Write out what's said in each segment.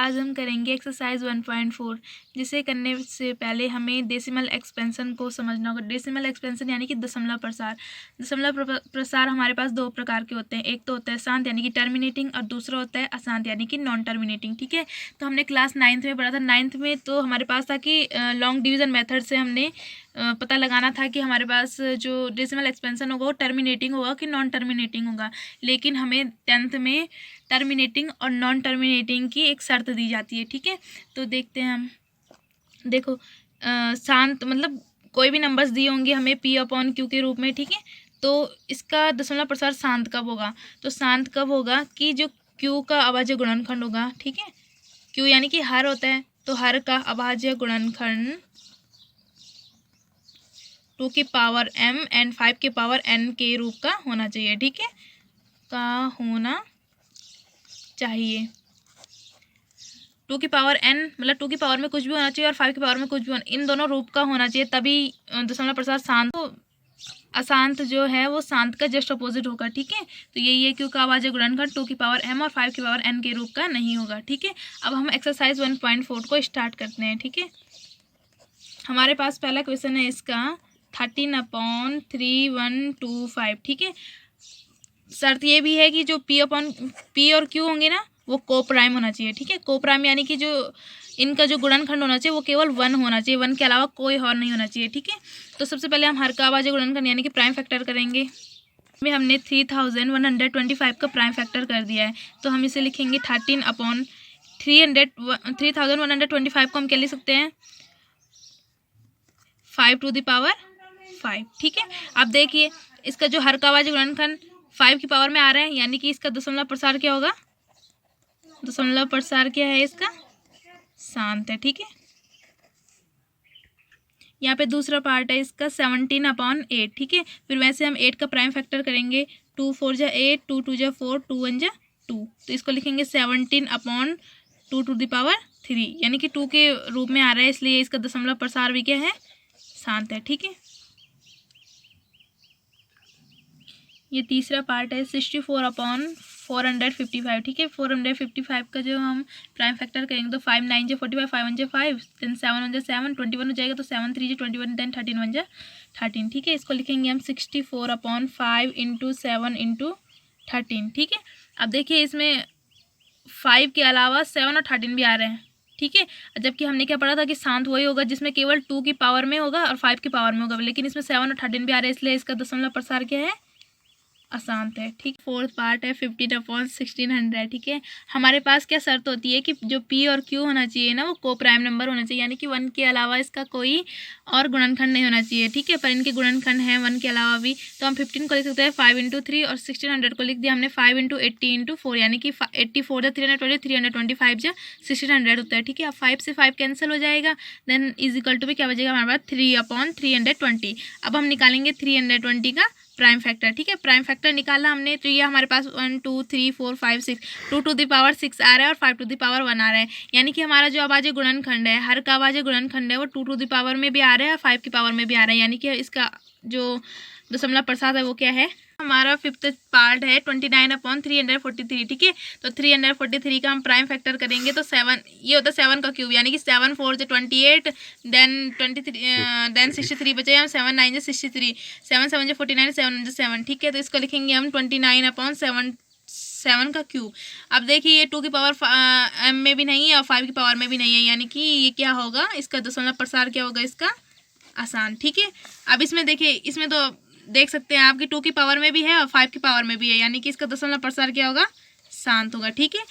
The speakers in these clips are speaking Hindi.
आज हम करेंगे एक्सरसाइज 1.4, जिसे करने से पहले हमें डेसिमल एक्सपेंशन को समझना होगा। डेसिमल एक्सपेंशन यानी कि दशमलव प्रसार। दशमलव प्रसार हमारे पास दो प्रकार के होते हैं, एक तो होता है शांत यानी कि टर्मिनेटिंग, और दूसरा होता है अशांत यानी कि नॉन टर्मिनेटिंग। ठीक है, तो हमने क्लास 9th में पढ़ा था। 9th में तो हमारे पास था कि लॉन्ग डिवीज़न मेथड से हमने पता लगाना था कि हमारे पास जो डेसिमल एक्सपेंशन होगा वो टर्मिनेटिंग होगा कि नॉन टर्मिनेटिंग होगा। लेकिन हमें 10th में टर्मिनेटिंग और नॉन टर्मिनेटिंग की एक शर्त दी जाती है। ठीक है, तो देखते हैं हम। देखो शांत मतलब कोई भी नंबर्स दिए होंगे हमें P/Q के रूप में। ठीक है, तो इसका दशमलव प्रसार शांत कब होगा? तो शांत कब होगा कि जो Q का अभाज्य गुणनखंड होगा। ठीक है, Q यानी कि हर होता है, तो हर का अभाज्य गुणनखंड 2 की पावर m एंड 5 की पावर n के रूप का होना चाहिए। ठीक है, का होना चाहिए। 2 की पावर n मतलब 2 की पावर में कुछ भी होना चाहिए और 5 की पावर में कुछ भी इन दोनों रूप का होना चाहिए, तभी दशमलव प्रसार शांत। तो अशांत जो है वो शांत का जस्ट अपोजिट होगा। ठीक है, तो यही है क्योंकि अभाज्य गुणनखंड 2 की पावर m और 5 की पावर n के रूप का नहीं होगा। ठीक है, अब हम एक्सरसाइज 1.4 को स्टार्ट करते हैं। ठीक है, हमारे पास पहला क्वेश्चन है इसका 13/3125। ठीक है, शर्त ये भी है कि जो P और Q होंगे ना वो को प्राइम होना चाहिए। ठीक है, को प्राइम यानी कि जो इनका जो गुणनखंड होना चाहिए वो केवल 1 होना चाहिए, 1 के अलावा कोई और नहीं होना चाहिए। ठीक है, तो सबसे पहले हम हर का अभाज्य गुणनखंड यानी कि प्राइम फैक्टर करेंगे। में हमने 3125 का प्राइम फैक्टर कर दिया है, तो हम इसे लिखेंगे 3125 को हम क्या लिख सकते हैं 5 टू द पावर 5। ठीक है, अब देखिए इसका जो हर का अभाज्य गुणनखंड 5 की पावर में आ रहा है, यानी कि इसका दशमलव प्रसार क्या होगा? दशमलव प्रसार क्या है इसका? शांत है। ठीक है, यहाँ पे दूसरा पार्ट है इसका 17/8। ठीक है, फिर वैसे हम 8 का प्राइम फैक्टर करेंगे। 2 4 जा 8, 2 2 जा 4, 2 1 जा 2, तो इसको लिखेंगे 17/2 टू द पावर 3, यानी कि 2 के रूप में आ रहा है, इसलिए इसका दशमलव प्रसार भी क्या है? शांत है। ठीक है, ये तीसरा पार्ट है 64/455। ठीक है, 455 का जो हम प्राइम फैक्टर करेंगे तो 5 9 जा 45, 5 1 जा 5, देन 7 1 जा 7, 21 हो जाएगा, तो 7 3 जा 21, देन 13 1 जा 13। ठीक है, इसको लिखेंगे हम 64/5 इंटू 7 इंटू 13। ठीक है, अब देखिए इसमें 5 के अलावा 7 और 13 भी आ रहे हैं। ठीक है, जबकि हमने क्या पढ़ा था कि शांत वही होगा जिसमें केवल 2 की पावर में होगा और 5 की पावर में होगा, लेकिन इसमें 7 और 13 भी आ रहे हैं, इसलिए इसका दशमलव प्रसार क्या है? अशांत है। ठीक, फोर्थ पार्ट है 15/1600। ठीक है, हमारे पास क्या शर्त होती है कि जो P और Q होना चाहिए ना वो को प्राइम नंबर होना चाहिए, यानी कि 1 के अलावा इसका कोई और गुणनखंड नहीं होना चाहिए। ठीक है, पर इनके गुणनखंड हैं 1 के अलावा भी, तो हम 15 को लिख सकते हैं 5 इंटू 3 और 1600 को लिख दिया हमने 5 इंटू 80 इंटू 4, यानी कि 84 जा 320, 325 जा 1600 होता है। ठीक है, अब 5 से 5 कैंसिल हो जाएगा, देन इज इक्वल टू भी क्या बचेगा हमारे पास 3/320। अब हम निकालेंगे 320 का प्राइम फैक्टर। ठीक है, प्राइम फैक्टर निकाला हमने, तो ये हमारे पास 1 2 3 4 5 6 2 टू द पावर 6 आ रहा है और 5 टू द पावर 1 आ रहा है, यानी कि हमारा जो अभाज्य गुणनखंड है, हर का अभाज्य गुणनखंड है वो 2 टू द पावर में भी आ रहा है और 5 की पावर में भी आ रहा है, यानी कि इसका जो दशमलव प्रसार है वो क्या है? हमारा फिफ्थ पार्ट है 29/343। ठीक है, तो 343 का हम प्राइम फैक्टर करेंगे तो 7, ये होता है 7 का क्यूब, यानी कि 7 4 से 28, देन 23, देन 63 बचे हम, 7 9 से 63, 7 7 से 49, 7 1 से 7। ठीक है, तो इसको लिखेंगे हम 29/7 का क्यूब। अब देखिए ये 2 की पावर m में भी नहीं है और 5 की पावर में भी नहीं है, यानी कि ये क्या होगा? इसका दशमलव प्रसार क्या होगा? इसका आसान। ठीक है, अब इसमें देखिए, इसमें तो देख सकते हैं आप कि 2 की पावर में भी है और 5 की पावर में भी है, यानी कि इसका दशमलव प्रसार क्या होगा? शांत होगा। ठीक है,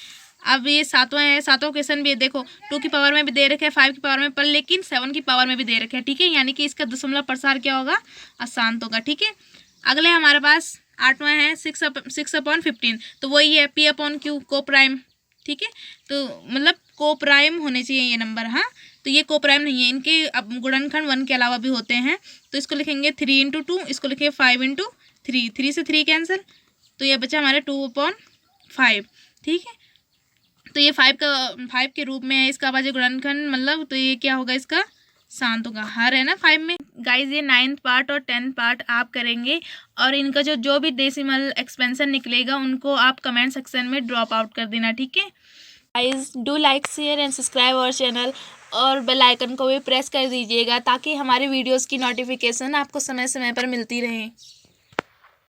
अब ये सातवां है, सातवां क्वेश्चन भी है। देखो 2 की पावर में भी दे रखे हैं, 5 की पावर में, पर लेकिन 7 की पावर में भी दे रखे हैं। ठीक है, यानी कि इसका दशमलव प्रसार क्या होगा? अशांत होगा। ठीक है, अगले हमारे पास 8वां है 6/15, तो वही है P/Q को प्राइम। ठीक है, तो मतलब को प्राइम होने चाहिए ये नंबर। हाँ, तो ये को प्राइम नहीं है, इनके अब गुणनखंड 1 के अलावा भी होते हैं, तो इसको लिखेंगे 3 इंटू 2, इसको लिखेंगे 5 इंटू 3, 3 से 3 कैंसिल, तो ये बचा हमारे 2/5। ठीक है, तो ये 5 के रूप में है इसका अभाज्य गुणनखंड, मतलब तो ये क्या होगा? इसका शांत होगा। हर है ना 5 में। गाइज ये 9th पार्ट और 10th पार्ट आप करेंगे और इनका जो भी डेसिमल एक्सपेंशन निकलेगा उनको आप कमेंट सेक्शन में ड्रॉप आउट कर देना। ठीक है। Guys do like share and subscribe our channel और बेल आइकन को भी प्रेस कर दीजिएगा ताकि हमारे वीडियोस की नोटिफिकेशन आपको समय समय पर मिलती रहे।